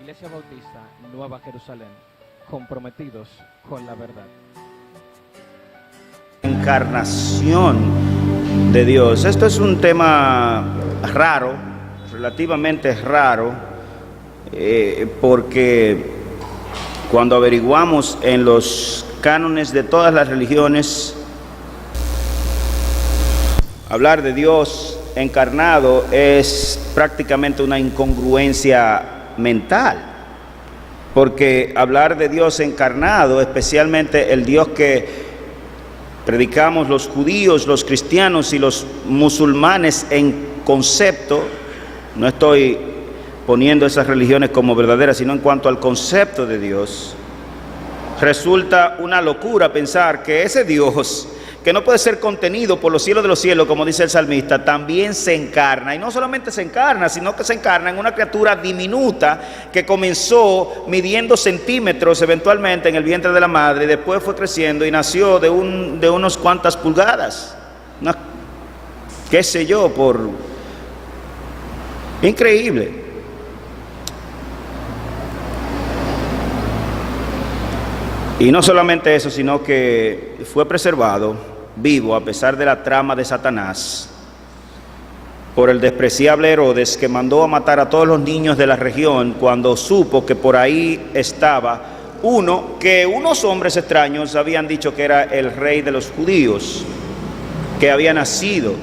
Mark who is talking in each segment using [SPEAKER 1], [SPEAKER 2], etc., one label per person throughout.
[SPEAKER 1] Iglesia Bautista Nueva Jerusalén, comprometidos con la verdad.
[SPEAKER 2] Encarnación de Dios. Esto es un tema raro, relativamente raro, porque cuando averiguamos en los cánones de todas las religiones, hablar de Dios encarnado es prácticamente una incongruencia mental, porque hablar de Dios encarnado, especialmente el Dios que predicamos los judíos, los cristianos y los musulmanes en concepto, no estoy poniendo esas religiones como verdaderas, sino en cuanto al concepto de Dios, resulta una locura pensar que ese Dios, que no puede ser contenido por los cielos de los cielos, como dice el salmista, también se encarna. Y no solamente se encarna, sino que se encarna en una criatura diminuta que comenzó midiendo centímetros eventualmente en el vientre de la madre, y después fue creciendo y nació de unos cuantas pulgadas, qué sé yo, increíble. Y no solamente eso, sino que fue preservado vivo a pesar de la trama de Satanás por el despreciable Herodes, que mandó a matar a todos los niños de la región cuando supo que por ahí estaba uno que unos hombres extraños habían dicho que era el rey de los judíos, que había nacido.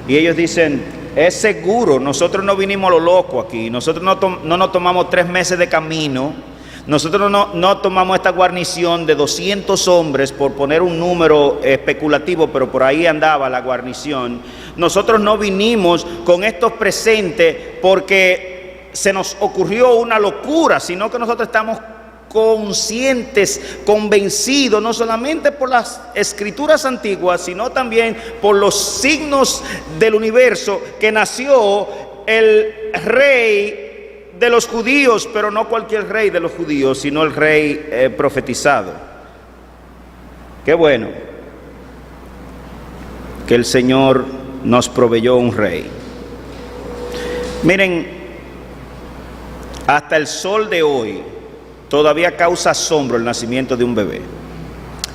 [SPEAKER 2] Y ellos dicen: es seguro, nosotros no vinimos a lo loco aquí, nosotros no nos tomamos 3 meses de camino. Nosotros no tomamos esta guarnición de 200 hombres por poner un número especulativo, pero por ahí andaba la guarnición. Nosotros no vinimos con estos presentes porque se nos ocurrió una locura, sino que nosotros estamos conscientes, convencidos, no solamente por las escrituras antiguas, sino también por los signos del universo, que nació el rey de los judíos, pero no cualquier rey de los judíos, sino el rey profetizado. Qué bueno que el Señor nos proveyó un rey. Miren, hasta el sol de hoy todavía causa asombro el nacimiento de un bebé,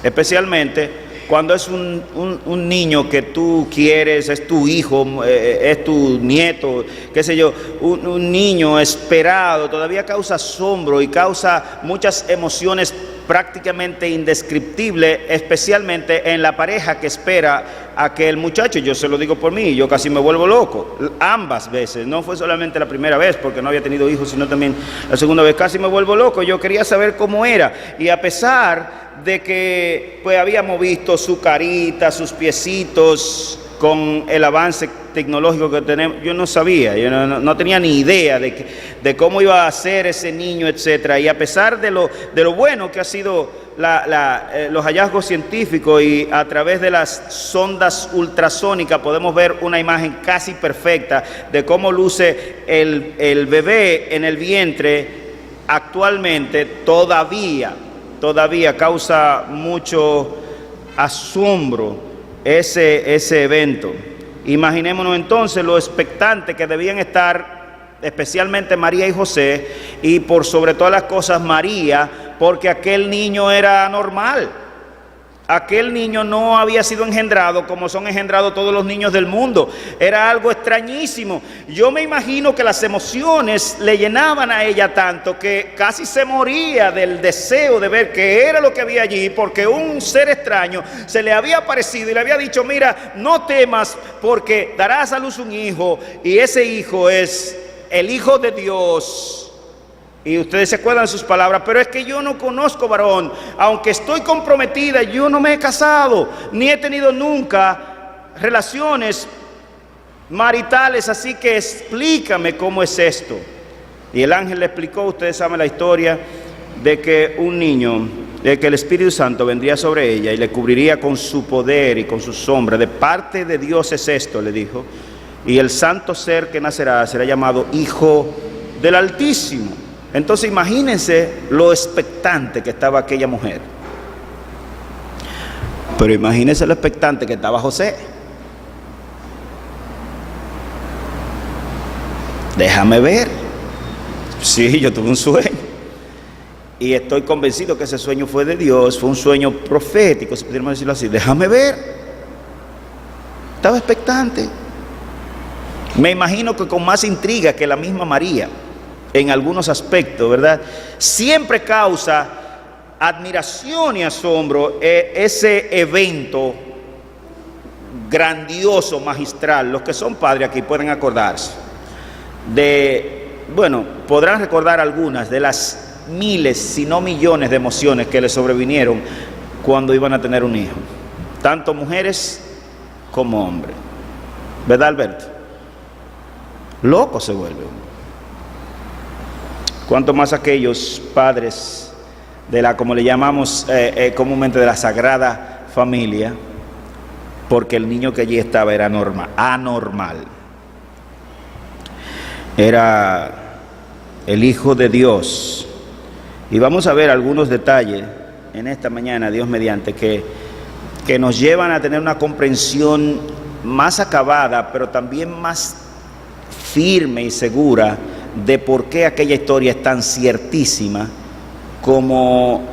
[SPEAKER 2] especialmente cuando es un niño que tú quieres, es tu hijo, es tu nieto, qué sé yo, un niño esperado, todavía causa asombro y causa muchas emociones prácticamente indescriptibles, especialmente en la pareja que espera a que el muchacho. Yo se lo digo por mí, yo casi me vuelvo loco, ambas veces, no fue solamente la primera vez porque no había tenido hijos, sino también la segunda vez, casi me vuelvo loco. Yo quería saber cómo era, y a pesar de que pues habíamos visto su carita, sus piecitos, con el avance tecnológico que tenemos, yo no sabía, yo no tenía ni idea de cómo iba a ser ese niño, etcétera. Y a pesar de lo bueno que ha sido los hallazgos científicos, y a través de las sondas ultrasónicas podemos ver una imagen casi perfecta de cómo luce el bebé en el vientre, actualmente todavía causa mucho asombro ese evento. Imaginémonos entonces lo expectante que debían estar, especialmente María y José, y por sobre todas las cosas María, porque aquel niño era anormal. Aquel niño no había sido engendrado como son engendrados todos los niños del mundo. Era algo extrañísimo. Yo me imagino que las emociones le llenaban a ella tanto que casi se moría del deseo de ver qué era lo que había allí, porque un ser extraño se le había aparecido y le había dicho: mira, no temas, porque darás a luz un hijo, y ese hijo es el Hijo de Dios. Y ustedes se acuerdan de sus palabras: pero es que yo no conozco varón, aunque estoy comprometida, yo no me he casado, ni he tenido nunca relaciones maritales, así que explícame cómo es esto. Y el ángel le explicó. Ustedes saben la historia de que un niño, de que el Espíritu Santo vendría sobre ella y le cubriría con su poder y con su sombra. De parte de Dios es esto, le dijo, y el santo ser que nacerá será llamado Hijo del Altísimo. Entonces imagínense lo expectante que estaba aquella mujer. Pero imagínense lo expectante que estaba José. Déjame ver. Sí, yo tuve un sueño. y estoy convencido que ese sueño fue de Dios, fue un sueño profético, si pudiéramos decirlo así. Déjame ver. Estaba expectante. Me imagino que con más intriga que la misma María, en algunos aspectos, ¿verdad? Siempre causa admiración y asombro ese evento grandioso, magistral. Los que son padres aquí pueden acordarse podrán recordar algunas de las miles, si no millones de emociones que les sobrevinieron cuando iban a tener un hijo, tanto mujeres como hombres, ¿verdad, Alberto? Loco se vuelve. Cuanto más aquellos padres de la, como le llamamos comúnmente, de la Sagrada Familia, porque el niño que allí estaba era anormal. Era el Hijo de Dios. Y vamos a ver algunos detalles en esta mañana, Dios mediante, que nos llevan a tener una comprensión más acabada, pero también más firme y segura de por qué aquella historia es tan ciertísima como,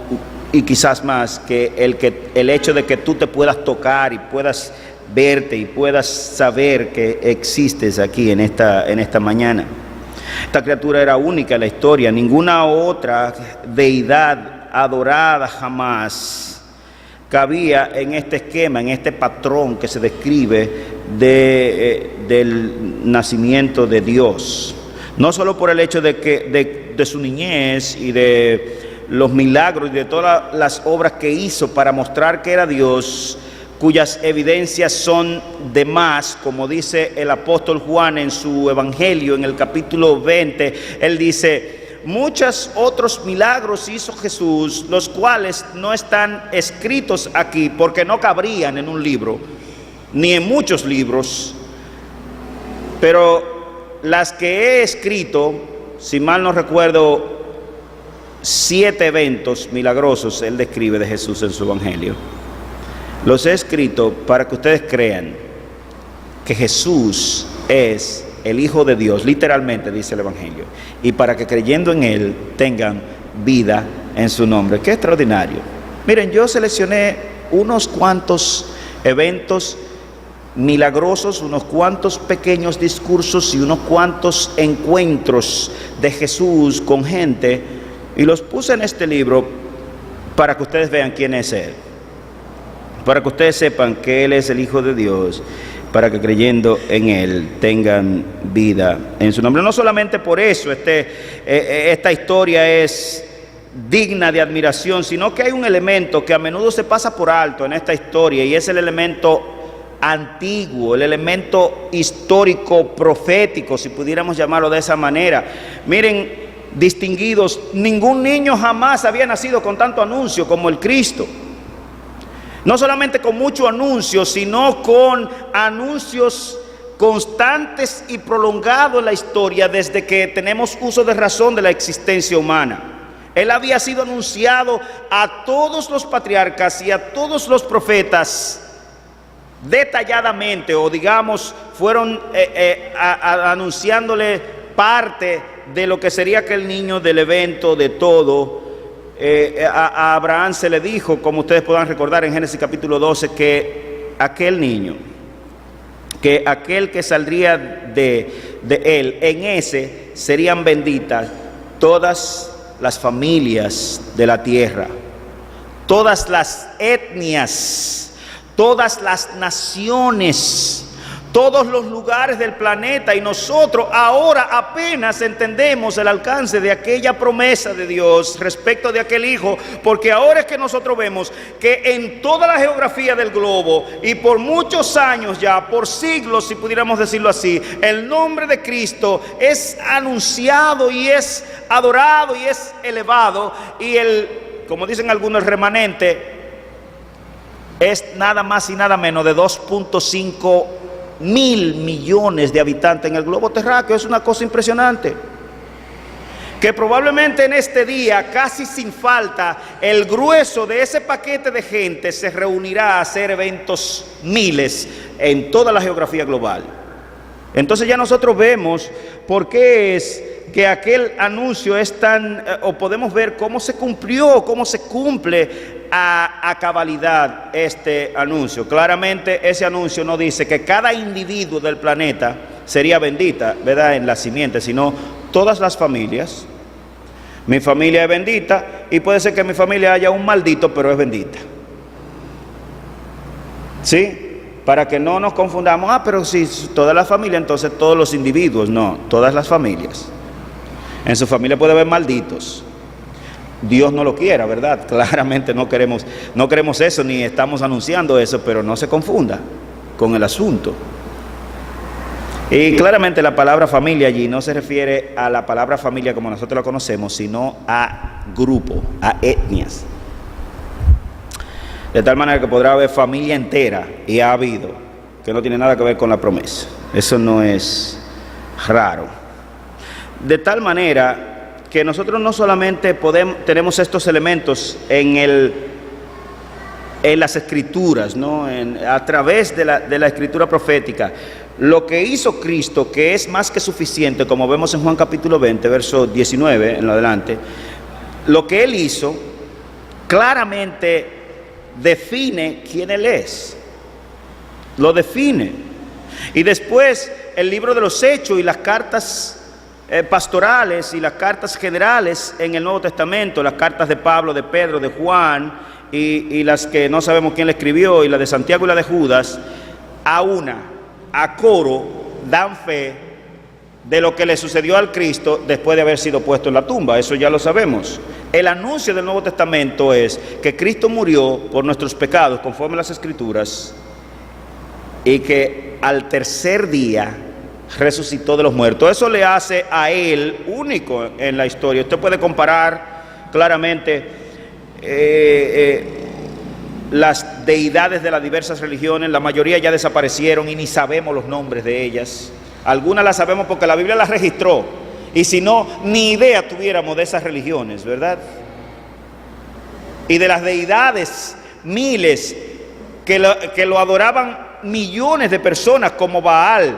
[SPEAKER 2] y quizás más, que el hecho de que tú te puedas tocar y puedas verte y puedas saber que existes aquí en esta mañana. Esta criatura era única en la historia. Ninguna otra deidad adorada jamás cabía en este esquema, en este patrón que se describe del nacimiento de Dios. No solo por el hecho de su niñez y de los milagros y de todas las obras que hizo para mostrar que era Dios, cuyas evidencias son de más, como dice el apóstol Juan en su evangelio, en el capítulo 20, él dice: muchos otros milagros hizo Jesús, los cuales no están escritos aquí, porque no cabrían en un libro, ni en muchos libros, pero las que he escrito, si mal no recuerdo, 7 eventos milagrosos él describe de Jesús en su evangelio. Los he escrito para que ustedes crean que Jesús es el Hijo de Dios, literalmente dice el evangelio, y para que creyendo en Él tengan vida en su nombre. ¡Qué extraordinario! Miren, yo seleccioné unos cuantos eventos milagrosos, unos cuantos pequeños discursos y unos cuantos encuentros de Jesús con gente, y los puse en este libro para que ustedes vean quién es Él, para que ustedes sepan que Él es el Hijo de Dios, para que creyendo en Él tengan vida en su nombre. No solamente por eso esta historia es digna de admiración, sino que hay un elemento que a menudo se pasa por alto en esta historia, y es el elemento antiguo, el elemento histórico profético, si pudiéramos llamarlo de esa manera. Miren, distinguidos, ningún niño jamás había nacido con tanto anuncio como el Cristo. No solamente con mucho anuncio, sino con anuncios constantes y prolongados en la historia desde que tenemos uso de razón de la existencia humana. Él había sido anunciado a todos los patriarcas y a todos los profetas detalladamente, o digamos, fueron anunciándole parte de lo que sería aquel niño, del evento, de todo. A Abraham se le dijo, como ustedes podrán recordar en Génesis capítulo 12, que aquel niño, que aquel que saldría de él, en ese serían benditas todas las familias de la tierra, todas las etnias, todas las naciones, todos los lugares del planeta. Y nosotros ahora apenas entendemos el alcance de aquella promesa de Dios respecto de aquel Hijo, porque ahora es que nosotros vemos que en toda la geografía del globo, y por muchos años ya, por siglos si pudiéramos decirlo así, el nombre de Cristo es anunciado y es adorado y es elevado, y como dicen algunos, el remanente es nada más y nada menos de 2.5 mil millones de habitantes en el globo terráqueo. Es una cosa impresionante, que probablemente en este día, casi sin falta, el grueso de ese paquete de gente se reunirá a hacer eventos miles en toda la geografía global. Entonces ya nosotros vemos por qué es que aquel anuncio es tan, o podemos ver cómo se cumplió, cómo se cumple a cabalidad este anuncio. Claramente ese anuncio no dice que cada individuo del planeta sería bendita, ¿verdad?, en la simiente, sino todas las familias. Mi familia es bendita y puede ser que en mi familia haya un maldito, pero es bendita. ¿Sí? Para que no nos confundamos, pero si toda la familia, entonces todos los individuos. No, todas las familias. En su familia puede haber malditos. Dios no lo quiera, ¿verdad? Claramente no queremos eso, ni estamos anunciando eso, pero no se confunda con el asunto. Y claramente la palabra familia allí no se refiere a la palabra familia como nosotros la conocemos, sino a grupo, a etnias. De tal manera que podrá haber familia entera, y ha habido, que no tiene nada que ver con la promesa. Eso no es raro. De tal manera que nosotros no solamente tenemos estos elementos en las escrituras, ¿no?, a través de la escritura profética. Lo que hizo Cristo, que es más que suficiente, como vemos en Juan capítulo 20, verso 19 en lo adelante, lo que Él hizo claramente define quién Él es, lo define. Y después el libro de los Hechos y las cartas pastorales y las cartas generales en el Nuevo Testamento, las cartas de Pablo, de Pedro, de Juan y las que no sabemos quién le escribió, y la de Santiago y la de Judas, a coro dan fe de lo que le sucedió al Cristo después de haber sido puesto en la tumba. Eso ya lo sabemos. El anuncio del Nuevo Testamento es que Cristo murió por nuestros pecados conforme a las Escrituras, y que al tercer día resucitó de los muertos. Eso le hace a Él único en la historia. Usted puede comparar claramente las deidades de las diversas religiones. La mayoría ya desaparecieron y ni sabemos los nombres de ellas. Algunas las sabemos porque la Biblia las registró, y si no, ni idea tuviéramos de esas religiones, ¿verdad? Y de las deidades, miles, que lo adoraban millones de personas, como Baal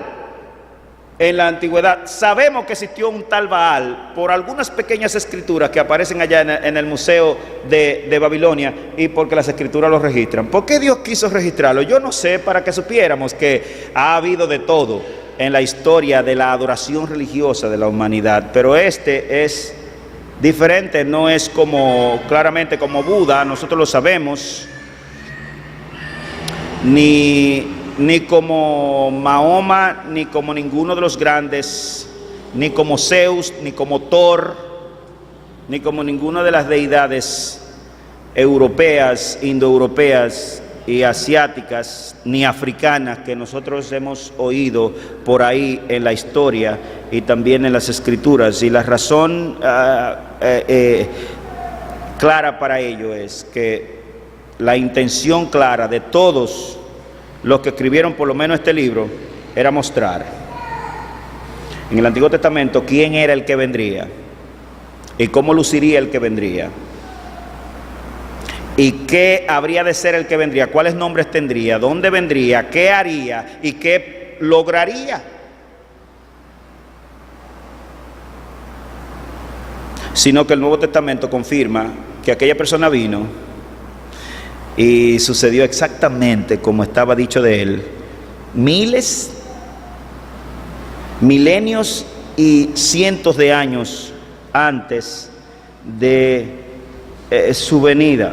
[SPEAKER 2] en la antigüedad. Sabemos que existió un tal Baal por algunas pequeñas escrituras que aparecen allá en el museo de Babilonia, y porque las escrituras lo registran. ¿Por qué Dios quiso registrarlo? Yo no sé, para que supiéramos que ha habido de todo en la historia de la adoración religiosa de la humanidad, pero este es diferente. No es claramente como Buda, nosotros lo sabemos, ni como Mahoma, ni como ninguno de los grandes, ni como Zeus, ni como Thor, ni como ninguna de las deidades europeas, indoeuropeas y asiáticas, ni africanas, que nosotros hemos oído por ahí en la historia y también en las escrituras. Y la razón clara para ello es que la intención clara de todos los que escribieron por lo menos este libro era mostrar en el Antiguo Testamento quién era el que vendría y cómo luciría el que vendría, y qué habría de ser el que vendría, cuáles nombres tendría, dónde vendría, qué haría y qué lograría. Sino que el Nuevo Testamento confirma que aquella persona vino y sucedió exactamente como estaba dicho de él, milenios y cientos de años antes de su venida.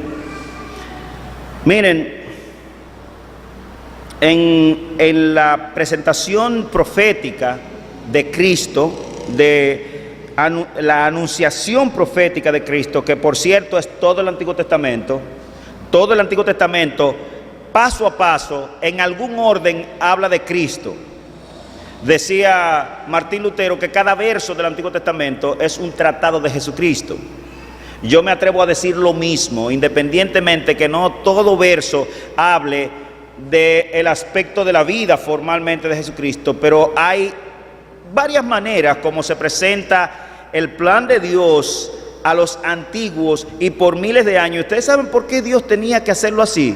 [SPEAKER 2] Miren, en la presentación profética de Cristo, la anunciación profética de Cristo, que por cierto es todo el Antiguo Testamento, paso a paso, en algún orden, habla de Cristo. Decía Martín Lutero que cada verso del Antiguo Testamento es un tratado de Jesucristo. Yo me atrevo a decir lo mismo, independientemente que no todo verso hable del aspecto de la vida formalmente de Jesucristo, pero hay varias maneras como se presenta el plan de Dios a los antiguos y por miles de años. ¿Ustedes saben por qué Dios tenía que hacerlo así?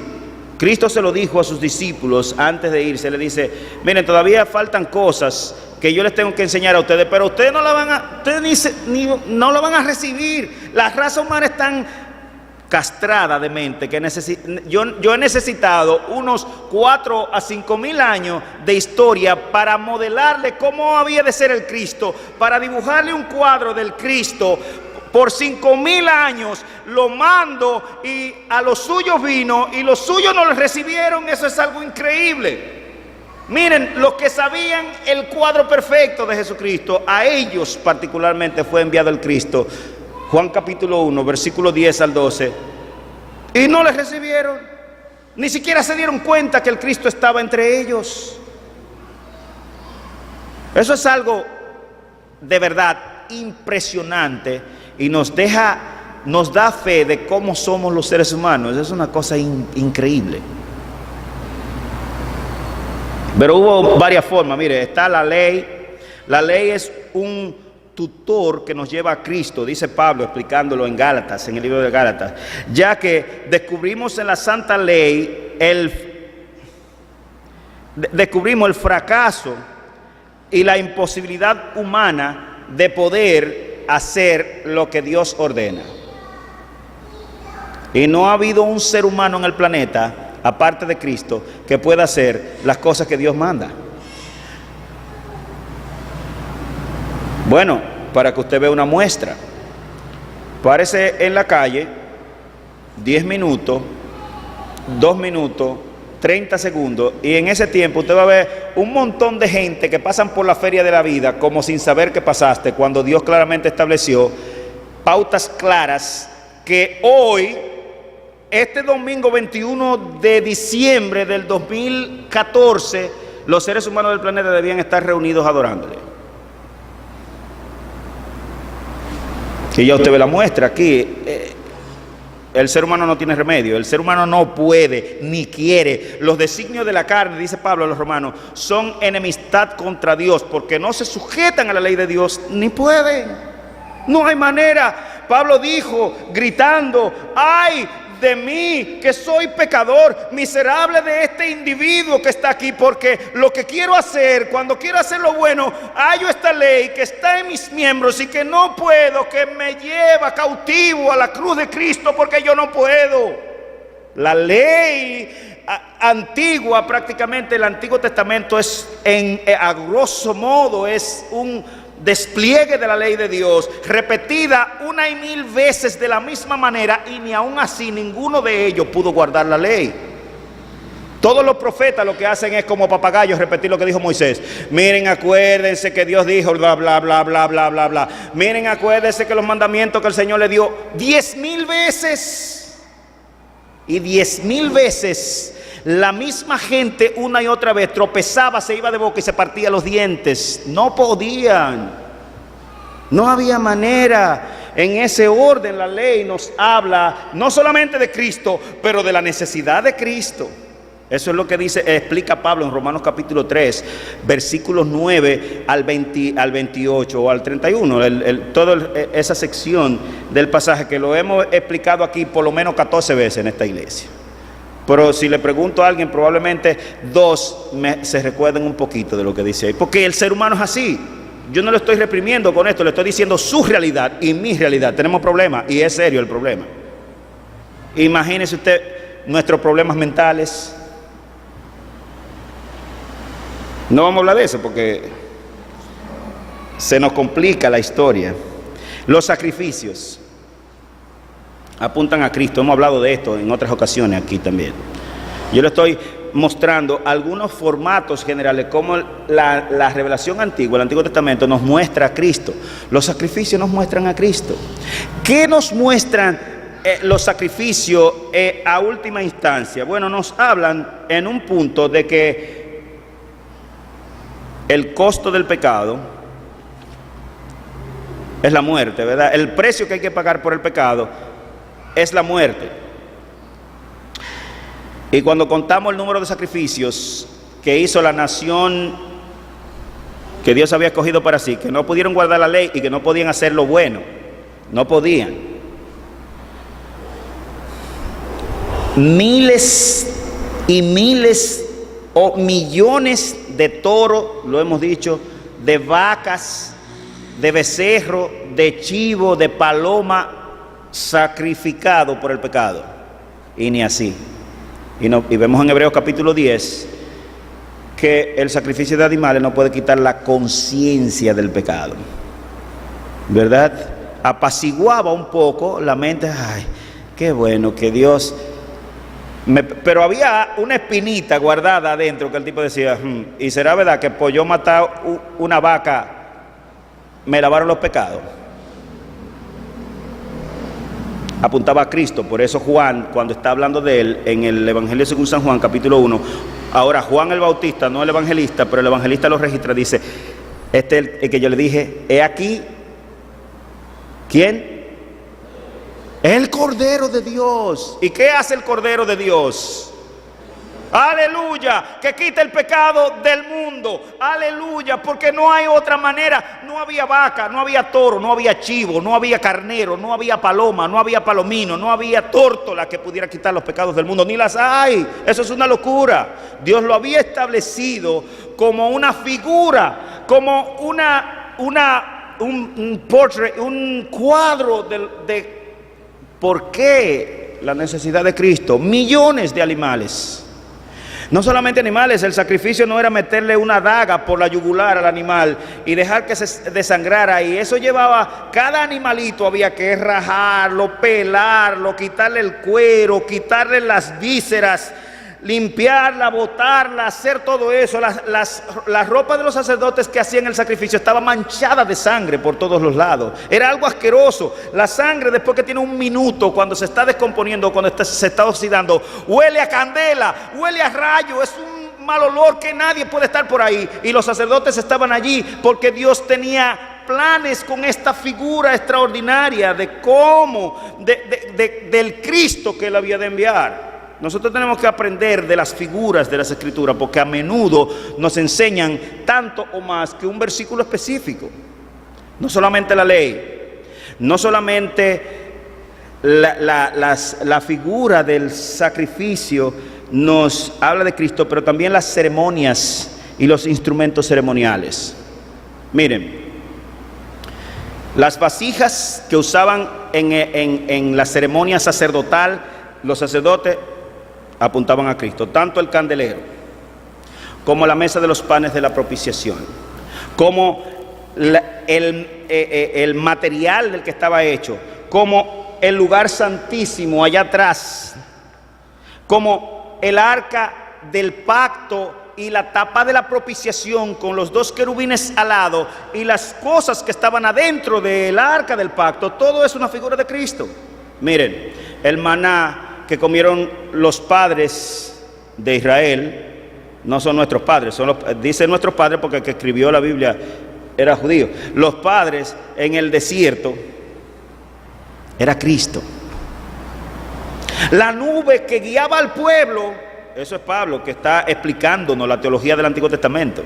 [SPEAKER 2] Cristo se lo dijo a sus discípulos antes de irse. Le dice: miren, todavía faltan cosas que yo les tengo que enseñar a ustedes, pero ustedes no la van a, no lo van a recibir. La raza humana es tan castrada de mente que yo he necesitado unos 4 a 5 mil años de historia para modelarle cómo había de ser el Cristo, para dibujarle un cuadro del Cristo. Por 5,000 años lo mando y a los suyos vino y los suyos no le recibieron. Eso es algo increíble. Miren, los que sabían el cuadro perfecto de Jesucristo, a ellos particularmente fue enviado el Cristo. Juan capítulo 1, versículo 10 al 12. Y no les recibieron. Ni siquiera se dieron cuenta que el Cristo estaba entre ellos. Eso es algo de verdad impresionante. Y nos da fe de cómo somos los seres humanos. Es una cosa increíble. Pero hubo varias formas. Mire, está la ley. La ley es un tutor que nos lleva a Cristo, dice Pablo explicándolo en Gálatas, en el libro de Gálatas. Ya que descubrimos en la santa ley descubrimos el fracaso y la imposibilidad humana de poder hacer lo que Dios ordena. Y no ha habido un ser humano en el planeta, aparte de Cristo, que pueda hacer las cosas que Dios manda. Bueno, para que usted vea una muestra, párese en la calle 10 minutos, 2 minutos, 30 segundos, y en ese tiempo usted va a ver un montón de gente que pasan por la feria de la vida como sin saber que pasaste, cuando Dios claramente estableció pautas claras que hoy, este domingo 21 de diciembre del 2014, los seres humanos del planeta debían estar reunidos adorándole. Que ya usted ve la muestra aquí. El ser humano no tiene remedio, el ser humano no puede ni quiere. Los designios de la carne, dice Pablo a los romanos, son enemistad contra Dios, porque no se sujetan a la ley de Dios, ni pueden. No hay manera. Pablo dijo, gritando: ¡ay de mí, que soy pecador, miserable de este individuo que está aquí! Porque lo que quiero hacer, cuando quiero hacer lo bueno, hallo esta ley que está en mis miembros y que no puedo, que me lleva cautivo a la cruz de Cristo, porque yo no puedo. La ley antigua, prácticamente el Antiguo Testamento es a grosso modo es un despliegue de la ley de Dios, repetida 1,000 veces de la misma manera, y ni aún así ninguno de ellos pudo guardar la ley. Todos los profetas lo que hacen es como papagayos repetir lo que dijo Moisés. Miren, acuérdense que Dios dijo bla bla bla bla bla bla bla. Miren, acuérdense que los mandamientos que el Señor le dio 10,000 veces. Y 10,000 veces la misma gente una y otra vez tropezaba, se iba de boca y se partía los dientes. No podían. No había manera. En ese orden la ley nos habla no solamente de Cristo, pero de la necesidad de Cristo. Eso es lo que explica Pablo en Romanos capítulo 3, versículos 9 al 28 o al 31, toda esa sección del pasaje que lo hemos explicado aquí por lo menos 14 veces en esta iglesia. Pero si le pregunto a alguien, probablemente 2 se recuerden un poquito de lo que dice ahí. Porque el ser humano es así. Yo no lo estoy reprimiendo con esto, le estoy diciendo su realidad y mi realidad. Tenemos problemas y es serio el problema. Imagínese usted nuestros problemas mentales. No vamos a hablar de eso porque se nos complica la historia. Los sacrificios apuntan a Cristo. Hemos hablado de esto en otras ocasiones aquí también. Yo le estoy mostrando algunos formatos generales, como la revelación antigua, el Antiguo Testamento nos muestra a Cristo. Los sacrificios nos muestran a Cristo. ¿Qué nos muestran los sacrificios a última instancia? Bueno, nos hablan en un punto de que el costo del pecado es la muerte, ¿verdad? El precio que hay que pagar por el pecado es la muerte. Y cuando contamos el número de sacrificios que hizo la nación que Dios había escogido para sí, que no pudieron guardar la ley y que no podían hacer lo bueno, no podían. Miles y miles o millones de toros, lo hemos dicho, de vacas, de becerro, de chivo, de paloma, sacrificado por el pecado. Y ni así. Y vemos en Hebreos capítulo 10 que el sacrificio de animales no puede quitar la conciencia del pecado, ¿verdad? Apaciguaba un poco la mente. Ay, qué bueno que Dios pero había una espinita guardada adentro que el tipo decía, ¿y será verdad que por yo matar una vaca me lavaron los pecados? Apuntaba a Cristo. Por eso Juan, cuando está hablando de él en el Evangelio según San Juan capítulo 1, ahora Juan el Bautista, no el evangelista, pero el evangelista lo registra, dice, este es el que yo le dije, he aquí, ¿quién? El Cordero de Dios. ¿Y qué hace el Cordero de Dios? Aleluya, que quita el pecado del mundo. Aleluya, porque no hay otra manera. No había vaca, no había toro, no había chivo, no había carnero, no había paloma, no había palomino, no había tórtola que pudiera quitar los pecados del mundo. Ni las hay. Eso es una locura. Dios lo había establecido como una figura, como un portrait, un cuadro de ¿por qué la necesidad de Cristo? Millones de animales. No solamente animales, el sacrificio no era meterle una daga por la yugular al animal y dejar que se desangrara, y eso llevaba, cada animalito había que rajarlo, pelarlo, quitarle el cuero, quitarle las vísceras, limpiarla, botarla, hacer todo eso. La ropa de los sacerdotes que hacían el sacrificio estaba manchada de sangre por todos los lados. Era algo asqueroso. La sangre, después que tiene un minuto, cuando se está descomponiendo, cuando se está oxidando, huele a candela, huele a rayo, es un mal olor que nadie puede estar por ahí. Y los sacerdotes estaban allí porque Dios tenía planes con esta figura extraordinaria de cómo, del Cristo que él había de enviar. Nosotros tenemos que aprender de las figuras de las Escrituras, porque a menudo nos enseñan tanto o más que un versículo específico. No solamente la ley, no solamente la figura del sacrificio nos habla de Cristo, pero también las ceremonias y los instrumentos ceremoniales. Miren, las vasijas que usaban en la ceremonia sacerdotal, los sacerdotes apuntaban a Cristo. Tanto el candelero, como la mesa de los panes de la propiciación, como el material del que estaba hecho, como el lugar santísimo allá atrás, como el arca del pacto y la tapa de la propiciación con los dos querubines al lado y las cosas que estaban adentro del arca del pacto, todo es una figura de Cristo. Miren, el maná que comieron los padres de Israel, no son nuestros padres, dice nuestros padres porque el que escribió la Biblia era judío. Los padres en el desierto era Cristo. La nube que guiaba al pueblo, eso es Pablo que está explicándonos la teología del Antiguo Testamento,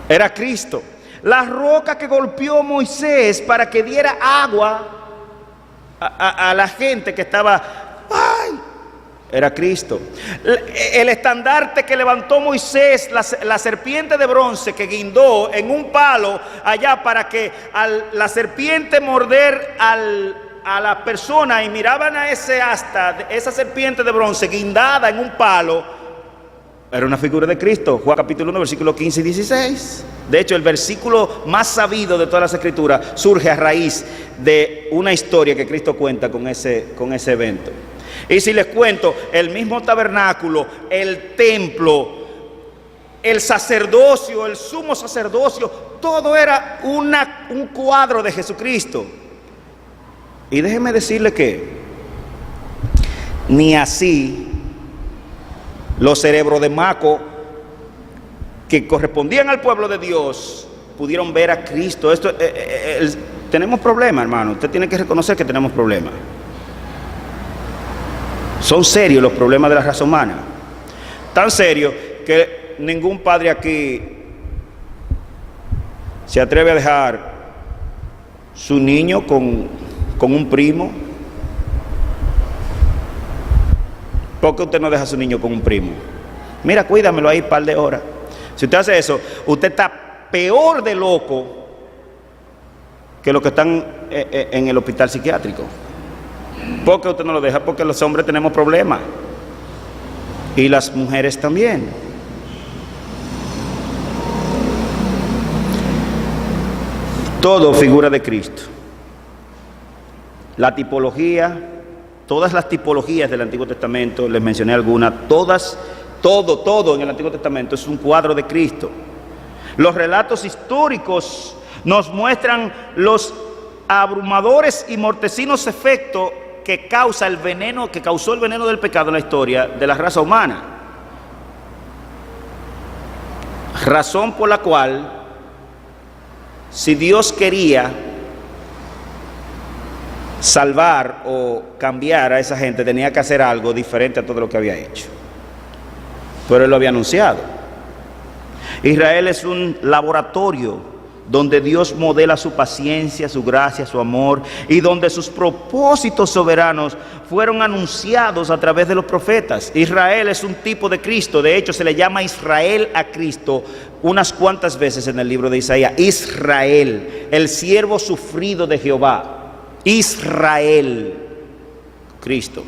[SPEAKER 2] era Cristo. La roca que golpeó Moisés para que diera agua a la gente que estaba, ¡ay!, era Cristo. El estandarte que levantó Moisés, la serpiente de bronce que guindó en un palo allá para que la serpiente morder a la persona, y miraban a ese asta, esa serpiente de bronce guindada en un palo, era una figura de Cristo. Juan capítulo 1, versículos 15 y 16. De hecho, el versículo más sabido de todas las Escrituras surge a raíz de una historia que Cristo cuenta con ese evento. Y si les cuento, el mismo tabernáculo, el templo, el sacerdocio, el sumo sacerdocio, todo era un cuadro de Jesucristo. Y déjenme decirle que ni así los cerebros de maco que correspondían al pueblo de Dios pudieron ver a Cristo. Tenemos problemas, hermano. Usted tiene que reconocer que tenemos problemas. Son serios los problemas de la raza humana. Tan serios que ningún padre aquí se atreve a dejar su niño con un primo. ¿Por qué usted no deja a su niño con un primo? Mira, cuídamelo ahí un par de horas. Si usted hace eso, usted está peor de loco que los que están en el hospital psiquiátrico. ¿Por qué usted no lo deja? Porque los hombres tenemos problemas. Y las mujeres también. Todo figura de Cristo. La tipología, todas las tipologías del Antiguo Testamento, les mencioné algunas, todo en el Antiguo Testamento es un cuadro de Cristo. Los relatos históricos nos muestran los abrumadores y mortecinos efectos que causó el veneno del pecado en la historia de la raza humana. Razón por la cual, si Dios quería salvar o cambiar a esa gente, tenía que hacer algo diferente a todo lo que había hecho. Pero Él lo había anunciado. Israel es un laboratorio donde Dios modela su paciencia, su gracia, su amor, y donde sus propósitos soberanos fueron anunciados a través de los profetas. Israel es un tipo de Cristo. De hecho, se le llama Israel a Cristo unas cuantas veces en el libro de Isaías. Israel, el siervo sufrido de Jehová. Israel, Cristo.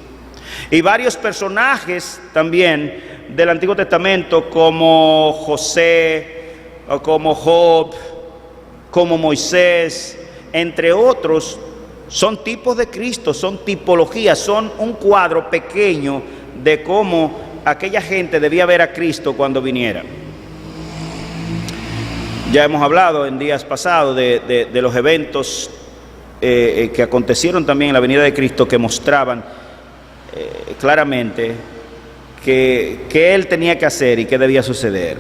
[SPEAKER 2] Y varios personajes también del Antiguo Testamento, como José, como Job, como Moisés, entre otros, son tipos de Cristo, son tipologías, son un cuadro pequeño de cómo aquella gente debía ver a Cristo cuando viniera. Ya hemos hablado en días pasados de los eventos que acontecieron también en la venida de Cristo, que mostraban claramente que Él tenía que hacer y qué debía suceder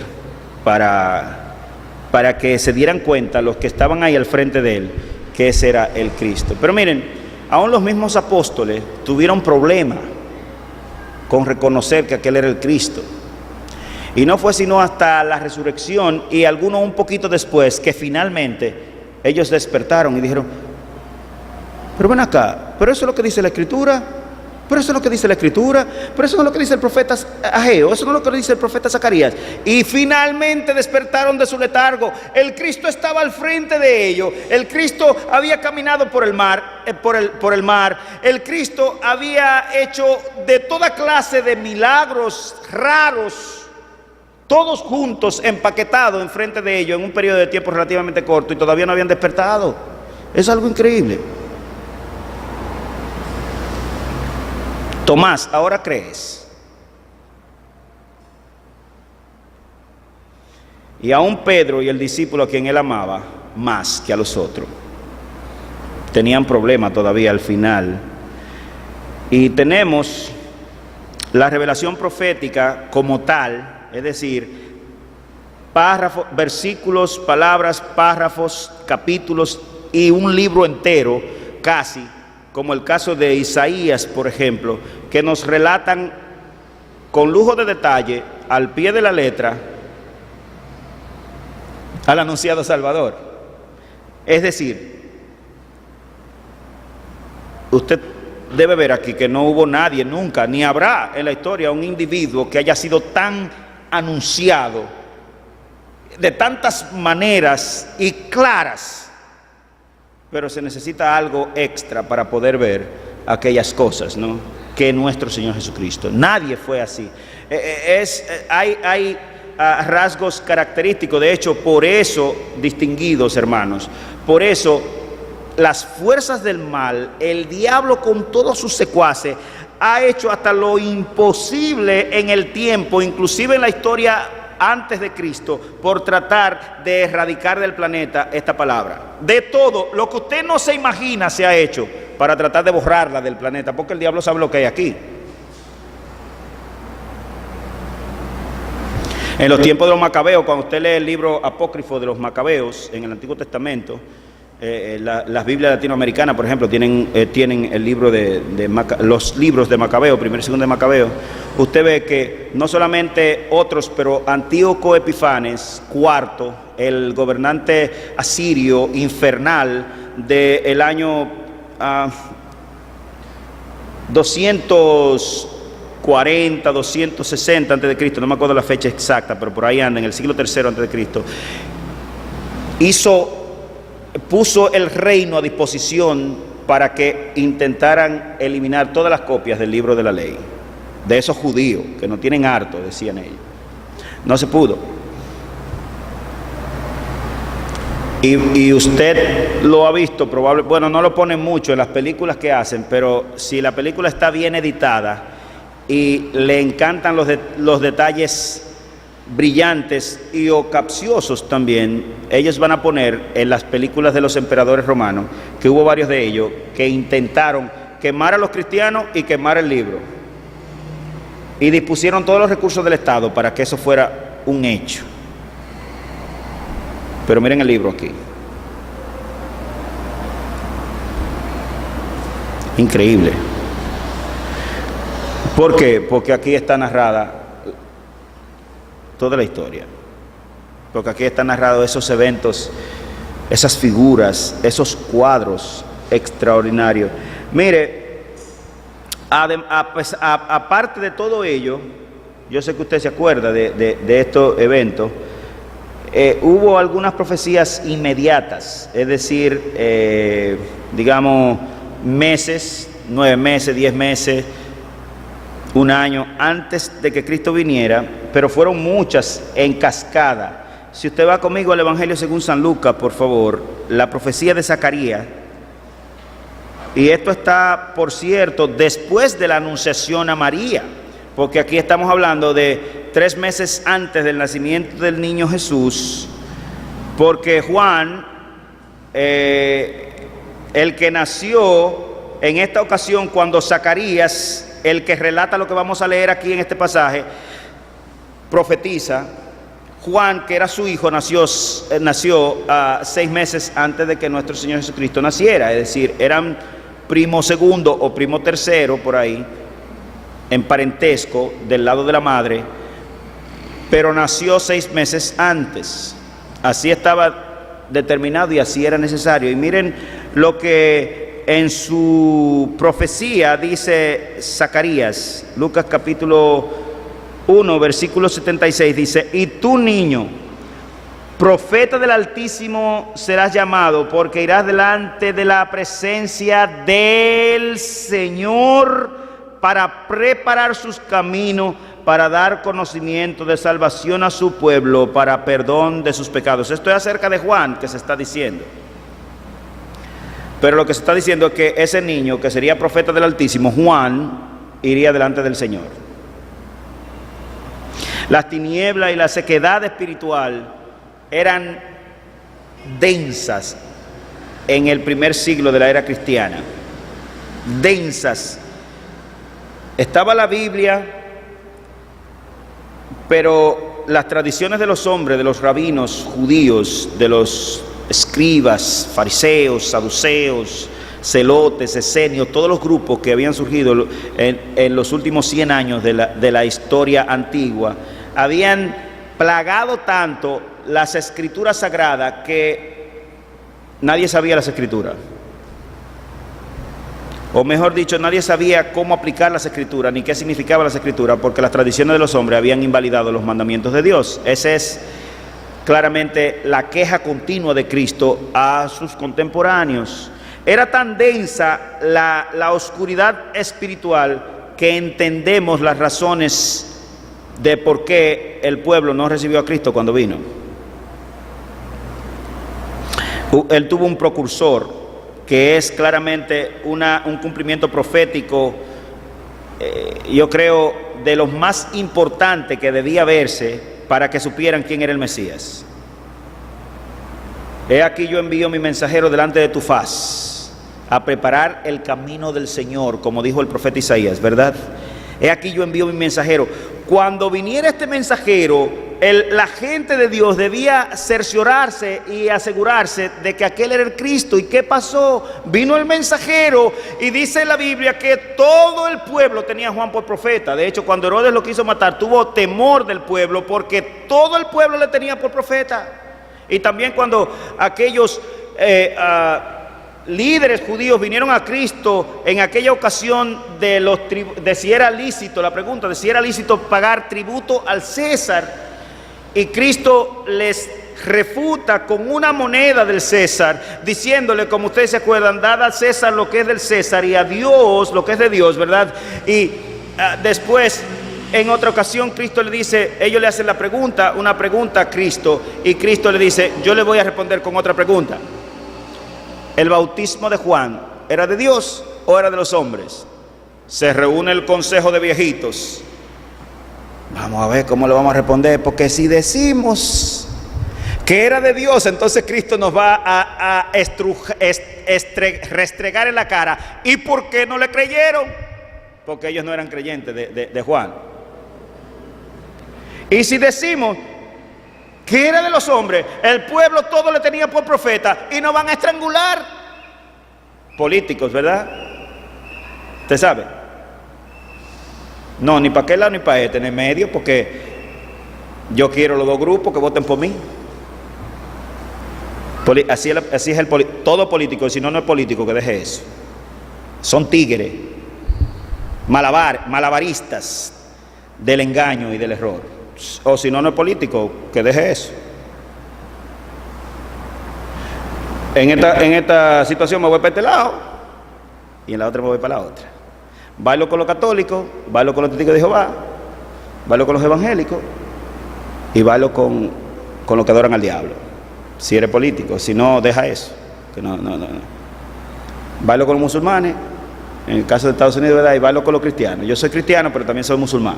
[SPEAKER 2] para que se dieran cuenta los que estaban ahí al frente de Él, que ese era el Cristo. Pero miren, aún los mismos apóstoles tuvieron problemas con reconocer que aquel era el Cristo. Y no fue sino hasta la resurrección y algunos un poquito después que finalmente ellos despertaron y dijeron: pero ven acá, pero eso es lo que dice la Escritura, pero eso es lo que dice la Escritura, pero eso no es lo que dice el profeta Ageo, eso no es lo que dice el profeta Zacarías. Y finalmente despertaron de su letargo. El Cristo estaba al frente de ellos. El Cristo había caminado por el mar, El Cristo había hecho de toda clase de milagros raros, todos juntos, empaquetados enfrente de ellos en un periodo de tiempo relativamente corto, y todavía no habían despertado. Es algo increíble. Tomás, ¿ahora crees? Y aún Pedro y el discípulo a quien él amaba más que a los otros tenían problemas todavía al final. Y tenemos la revelación profética como tal, es decir, párrafos, versículos, palabras, párrafos, capítulos y un libro entero casi, como el caso de Isaías, por ejemplo, que nos relatan con lujo de detalle, al pie de la letra, al anunciado Salvador. Es decir, usted debe ver aquí que no hubo nadie nunca, ni habrá en la historia un individuo que haya sido tan anunciado de tantas maneras y claras. Pero se necesita algo extra para poder ver aquellas cosas, ¿no?, que nuestro Señor Jesucristo. Nadie fue así. Hay rasgos característicos. De hecho, por eso, distinguidos hermanos, por eso las fuerzas del mal, el diablo con todos sus secuaces, ha hecho hasta lo imposible en el tiempo, inclusive en la historia antes de Cristo, por tratar de erradicar del planeta esta palabra. De todo lo que usted no se imagina se ha hecho para tratar de borrarla del planeta, porque el diablo sabe lo que hay aquí. En los tiempos de los macabeos, cuando usted lee el libro apócrifo de los macabeos en el Antiguo Testamento, las Biblias latinoamericanas, por ejemplo, tienen el libro los libros de Macabeo, primero y segundo de Macabeo. Usted ve que no solamente otros, pero Antíoco Epifanes IV, el gobernante asirio infernal del año 200 240, 260 antes de Cristo, no me acuerdo la fecha exacta, pero por ahí anda, en el siglo III antes de Cristo, puso el reino a disposición para que intentaran eliminar todas las copias del libro de la ley, de esos judíos que no tienen harto, decían ellos. No se pudo. Y usted lo ha visto, probablemente, bueno, no lo ponen mucho en las películas que hacen, pero si la película está bien editada y le encantan los detalles brillantes y o capciosos también, ellos van a poner en las películas de los emperadores romanos, que hubo varios de ellos que intentaron quemar a los cristianos y quemar el libro, y dispusieron todos los recursos del Estado para que eso fuera un hecho. Pero miren el libro aquí. Increíble. ¿Por qué? Porque aquí está narrada toda la historia. Porque aquí están narrados esos eventos, esas figuras, esos cuadros extraordinarios. Mire, aparte de todo ello, yo sé que usted se acuerda de estos eventos. Hubo algunas profecías inmediatas, es decir, digamos, meses, 9 meses, 10 meses, un año antes de que Cristo viniera, pero fueron muchas en cascada. Si usted va conmigo al Evangelio según San Lucas, por favor, la profecía de Zacarías, y esto está, por cierto, después de la anunciación a María, porque aquí estamos hablando de 3 meses antes del nacimiento del niño Jesús, porque Juan, el que nació en esta ocasión cuando Zacarías, el que relata lo que vamos a leer aquí en este pasaje, profetiza, Juan, que era su hijo, nació 6 meses antes de que nuestro Señor Jesucristo naciera, es decir, eran primo segundo o primo tercero por ahí, en parentesco del lado de la madre, pero nació 6 meses antes. Así estaba determinado y así era necesario. Y miren lo que en su profecía dice Zacarías, Lucas capítulo 1, versículo 76, dice: y tú, niño, profeta del Altísimo serás llamado, porque irás delante de la presencia del Señor para preparar sus caminos, para dar conocimiento de salvación a su pueblo, para perdón de sus pecados. Esto es acerca de Juan que se está diciendo. Pero lo que se está diciendo es que ese niño, que sería profeta del Altísimo, Juan, iría delante del Señor. Las tinieblas y la sequedad espiritual eran densas en el primer siglo de la era cristiana. Densas. Estaba la Biblia, pero las tradiciones de los hombres, de los rabinos judíos, de los escribas, fariseos, saduceos, celotes, esenios, todos los grupos que habían surgido en los últimos 100 años de la historia antigua, habían plagado tanto las escrituras sagradas que nadie sabía las escrituras. O mejor dicho, nadie sabía cómo aplicar las escrituras, ni qué significaban las escrituras, porque las tradiciones de los hombres habían invalidado los mandamientos de Dios. Esa es claramente la queja continua de Cristo a sus contemporáneos. Era tan densa la oscuridad espiritual que entendemos las razones de por qué el pueblo no recibió a Cristo cuando vino. Él tuvo un precursor, que es claramente un cumplimiento profético, yo creo, de los más importantes que debía verse para que supieran quién era el Mesías. He aquí yo envío mi mensajero delante de tu faz, a preparar el camino del Señor, como dijo el profeta Isaías, ¿verdad? He aquí yo envío mi mensajero. Cuando viniera este mensajero, la gente de Dios debía cerciorarse y asegurarse de que aquel era el Cristo. ¿Y qué pasó? Vino el mensajero y dice la Biblia que todo el pueblo tenía a Juan por profeta. De hecho, cuando Herodes lo quiso matar, tuvo temor del pueblo porque todo el pueblo le tenía por profeta. Y también cuando aquellos líderes judíos vinieron a Cristo en aquella ocasión de si era lícito, la pregunta de si era lícito pagar tributo al César, y Cristo les refuta con una moneda del César, diciéndole, como ustedes se acuerdan, dad al César lo que es del César y a Dios lo que es de Dios, ¿verdad? Y después, en otra ocasión, Cristo le dice, ellos le hacen una pregunta a Cristo, y Cristo le dice, yo le voy a responder con otra pregunta. ¿El bautismo de Juan era de Dios o era de los hombres? Se reúne el consejo de viejitos. Vamos a ver cómo le vamos a responder, porque si decimos que era de Dios, entonces Cristo nos va a restregar en la cara. ¿Y por qué no le creyeron? Porque ellos no eran creyentes de Juan. Y si decimos que era de los hombres, el pueblo todo le tenía por profeta, y nos van a estrangular. Políticos, ¿verdad? ¿Usted sabe? No, ni para aquel lado ni para este, en el medio, porque yo quiero los dos grupos que voten por mí. Así es todo político, si no, no es político, que deje eso. Son tigres, malabaristas del engaño y del error. O si no, no es político, que deje eso. En esta situación me voy para este lado y en la otra me voy para la otra. Bailo con los católicos, bailo con los testigos de Jehová, bailo con los evangélicos y bailo con los que adoran al diablo. Si eres político, si no, deja eso. Que no. Bailo con los musulmanes, en el caso de Estados Unidos, ¿verdad? Y bailo con los cristianos. Yo soy cristiano, pero también soy musulmán,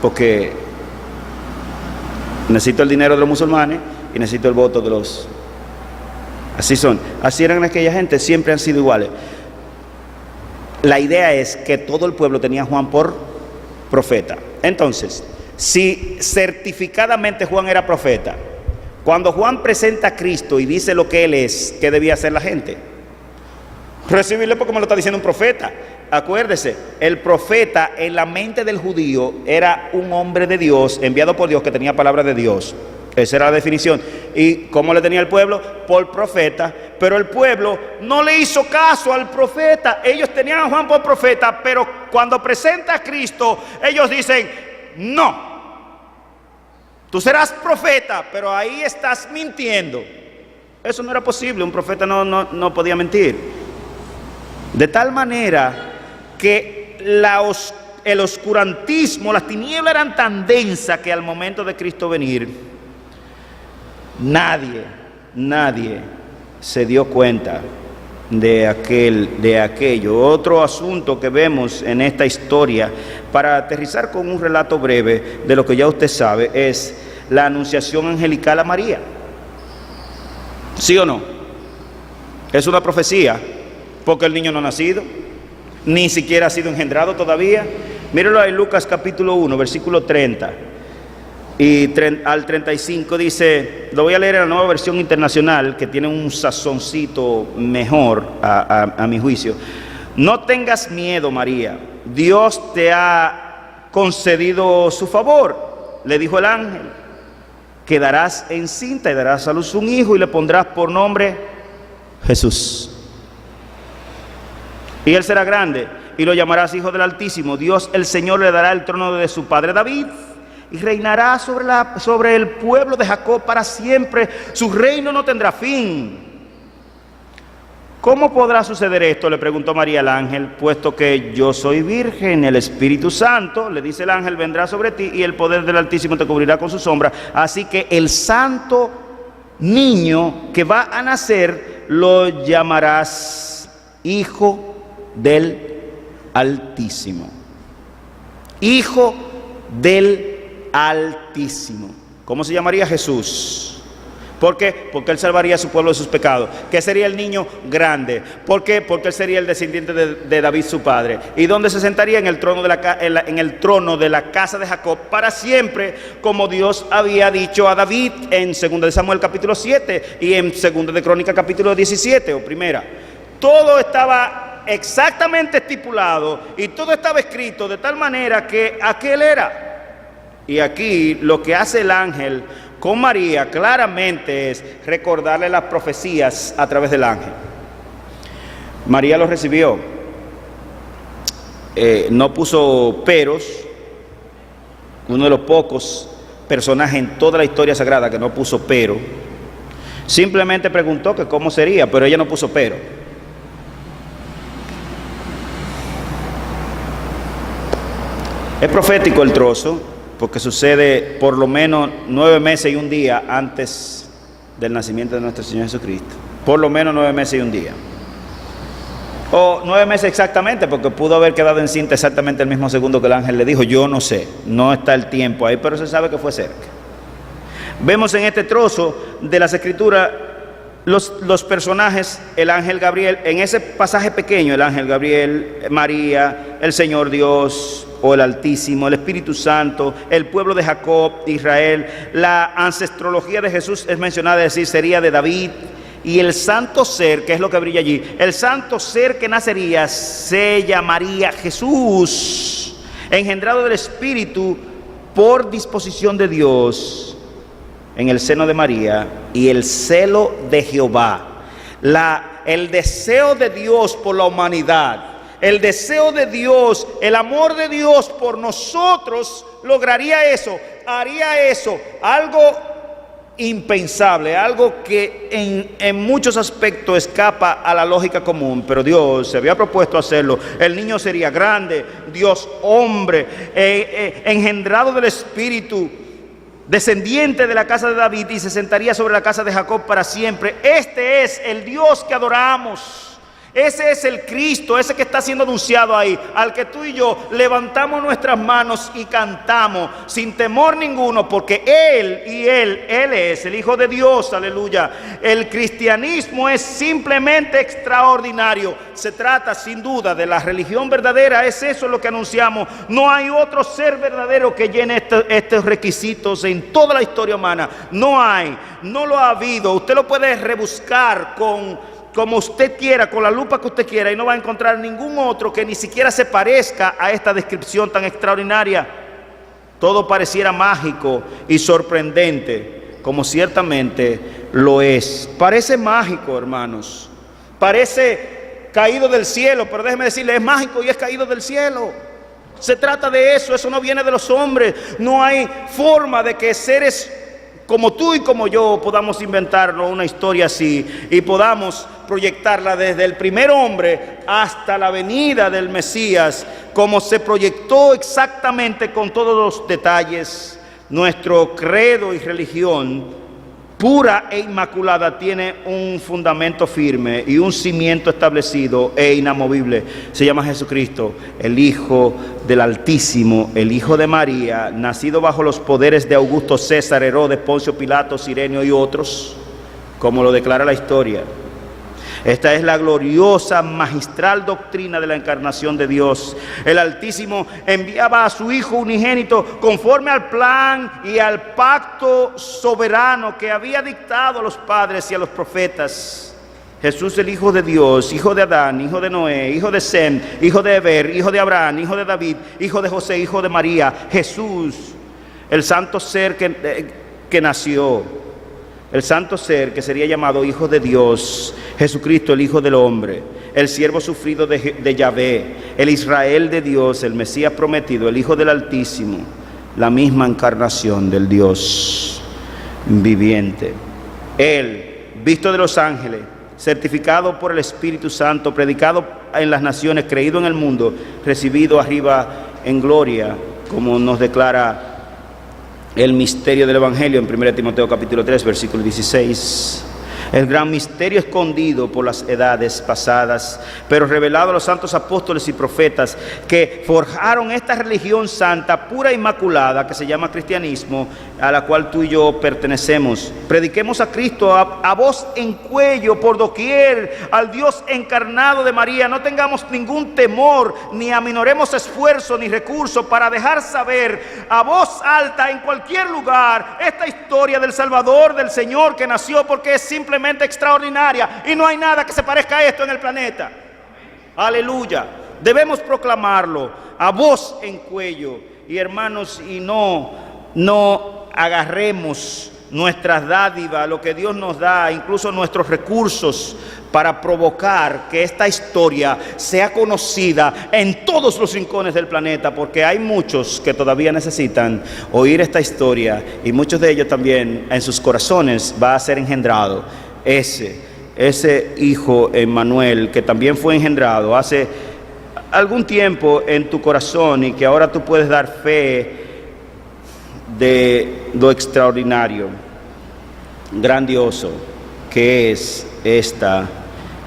[SPEAKER 2] porque necesito el dinero de los musulmanes y necesito el voto de los... Así son. Así eran aquella gente, siempre han sido iguales. La idea es que todo el pueblo tenía a Juan por profeta. Entonces, si certificadamente Juan era profeta, cuando Juan presenta a Cristo y dice lo que él es, ¿qué debía hacer la gente? Recibirle, porque me lo está diciendo un profeta. Acuérdese, el profeta en la mente del judío era un hombre de Dios, enviado por Dios, que tenía palabra de Dios. Esa era la definición. ¿Y cómo le tenía el pueblo? Por profeta. Pero el pueblo no le hizo caso al profeta. Ellos tenían a Juan por profeta, pero cuando presenta a Cristo, ellos dicen, no, tú serás profeta, pero ahí estás mintiendo. Eso no era posible, un profeta no podía mentir. De tal manera que el oscurantismo, las tinieblas eran tan densas que al momento de Cristo venir, nadie se dio cuenta de aquello. Otro asunto que vemos en esta historia, para aterrizar con un relato breve de lo que ya usted sabe, es la anunciación angelical a María. ¿Sí o no? Es una profecía, porque el niño no ha nacido, ni siquiera ha sido engendrado todavía. Mírenlo en Lucas capítulo 1, versículo 30 y al 35 dice, lo voy a leer en la Nueva Versión Internacional, que tiene un sazoncito mejor a mi juicio. No tengas miedo, María, Dios te ha concedido su favor, le dijo el ángel, quedarás encinta y darás a luz un hijo y le pondrás por nombre Jesús. Y él será grande y lo llamarás Hijo del Altísimo. Dios el Señor le dará el trono de su padre David y reinará sobre el pueblo de Jacob para siempre. Su reino no tendrá fin. ¿Cómo podrá suceder esto?, le preguntó María al ángel, puesto que yo soy virgen. El Espíritu Santo, le dice el ángel, vendrá sobre ti y el poder del Altísimo te cubrirá con su sombra. Así que el santo niño que va a nacer lo llamarás Hijo del Altísimo. Hijo del Altísimo. ¿Cómo se llamaría? Jesús. ¿Por qué? Porque él salvaría a su pueblo de sus pecados. ¿Qué sería el niño? Grande. ¿Por qué? Porque él sería el descendiente de David su padre. ¿Y dónde se sentaría? En el trono de la casa de Jacob para siempre, como Dios había dicho a David en 2 de Samuel capítulo 7 y en 2 de Crónicas capítulo 17 o primera. Todo estaba exactamente estipulado y todo estaba escrito de tal manera que aquel era. Y aquí lo que hace el ángel con María claramente es recordarle las profecías a través del ángel. María lo recibió. No puso peros. Uno de los pocos personajes en toda la historia sagrada que no puso pero. Simplemente preguntó que cómo sería, pero ella no puso pero. Es profético el trozo, porque sucede por lo menos 9 meses y un día antes del nacimiento de nuestro Señor Jesucristo. Por lo menos 9 meses y un día. O 9 meses exactamente, porque pudo haber quedado encinta exactamente el mismo segundo que el ángel le dijo. Yo no sé, no está el tiempo ahí, pero se sabe que fue cerca. Vemos en este trozo de las Escrituras los personajes, el ángel Gabriel, en ese pasaje pequeño, el ángel Gabriel, María, el Señor Dios o el Altísimo, el Espíritu Santo, el pueblo de Jacob, Israel. La ancestrología de Jesús es mencionada, es decir, sería de David. Y el santo ser, que es lo que brilla allí, el santo ser que nacería se llamaría Jesús, engendrado del Espíritu por disposición de Dios en el seno de María, y el celo de Jehová, el deseo de Dios por la humanidad, el deseo de Dios, el amor de Dios por nosotros, lograría eso, haría eso, algo impensable, algo que en muchos aspectos escapa a la lógica común, pero Dios se había propuesto hacerlo. El niño sería grande, Dios hombre, engendrado del Espíritu, descendiente de la casa de David, y se sentaría sobre la casa de Jacob para siempre. Este es el Dios que adoramos. Ese es el Cristo, ese que está siendo anunciado ahí, al que tú y yo levantamos nuestras manos y cantamos sin temor ninguno, porque Él es el Hijo de Dios, aleluya. El cristianismo es simplemente extraordinario. Se trata sin duda de la religión verdadera, es eso lo que anunciamos. No hay otro ser verdadero que llene estos requisitos en toda la historia humana. No hay, no lo ha habido. Usted lo puede rebuscar como usted quiera, con la lupa que usted quiera, y no va a encontrar ningún otro que ni siquiera se parezca a esta descripción tan extraordinaria. Todo pareciera mágico y sorprendente, como ciertamente lo es. Parece mágico, hermanos. Parece caído del cielo, pero déjeme decirle, es mágico y es caído del cielo. Se trata de eso no viene de los hombres. No hay forma de que seres como tú y como yo podamos inventarnos una historia así y podamos proyectarla desde el primer hombre hasta la venida del Mesías, como se proyectó exactamente con todos los detalles. Nuestro credo y religión pura e inmaculada tiene un fundamento firme y un cimiento establecido e inamovible. Se llama Jesucristo, el Hijo del Altísimo, el Hijo de María, nacido bajo los poderes de Augusto César, Herodes, Poncio Pilato, Cirenio y otros, como lo declara la historia. Esta es la gloriosa, magistral doctrina de la encarnación de Dios. El Altísimo enviaba a su Hijo unigénito conforme al plan y al pacto soberano que había dictado a los padres y a los profetas. Jesús, el Hijo de Dios, Hijo de Adán, Hijo de Noé, Hijo de Sem, Hijo de Eber, Hijo de Abraham, Hijo de David, Hijo de José, Hijo de María. Jesús, el santo ser que nació. El santo ser que sería llamado Hijo de Dios, Jesucristo, el Hijo del Hombre, el siervo sufrido de Yahvé, el Israel de Dios, el Mesías prometido, el Hijo del Altísimo, la misma encarnación del Dios viviente. Él, visto de los ángeles, certificado por el Espíritu Santo, predicado en las naciones, creído en el mundo, recibido arriba en gloria, como nos declara el misterio del Evangelio en 1 Timoteo capítulo 3, versículo 16. El gran misterio escondido por las edades pasadas, pero revelado a los santos apóstoles y profetas que forjaron esta religión santa, pura e inmaculada, que se llama cristianismo, a la cual tú y yo pertenecemos. Prediquemos a Cristo a voz en cuello por doquier, al Dios encarnado de María. No tengamos ningún temor, ni aminoremos esfuerzo ni recurso para dejar saber a voz alta en cualquier lugar esta historia del Salvador, del Señor que nació, porque es simplemente extraordinaria y no hay nada que se parezca a esto en el planeta. Aleluya. Debemos proclamarlo a voz en cuello. Y hermanos, y no agarremos nuestras dádivas, lo que Dios nos da, incluso nuestros recursos para provocar que esta historia sea conocida en todos los rincones del planeta, porque hay muchos que todavía necesitan oír esta historia y muchos de ellos también en sus corazones va a ser engendrado ese hijo Emmanuel que también fue engendrado hace algún tiempo en tu corazón y que ahora tú puedes dar fe de lo extraordinario, grandioso que es esta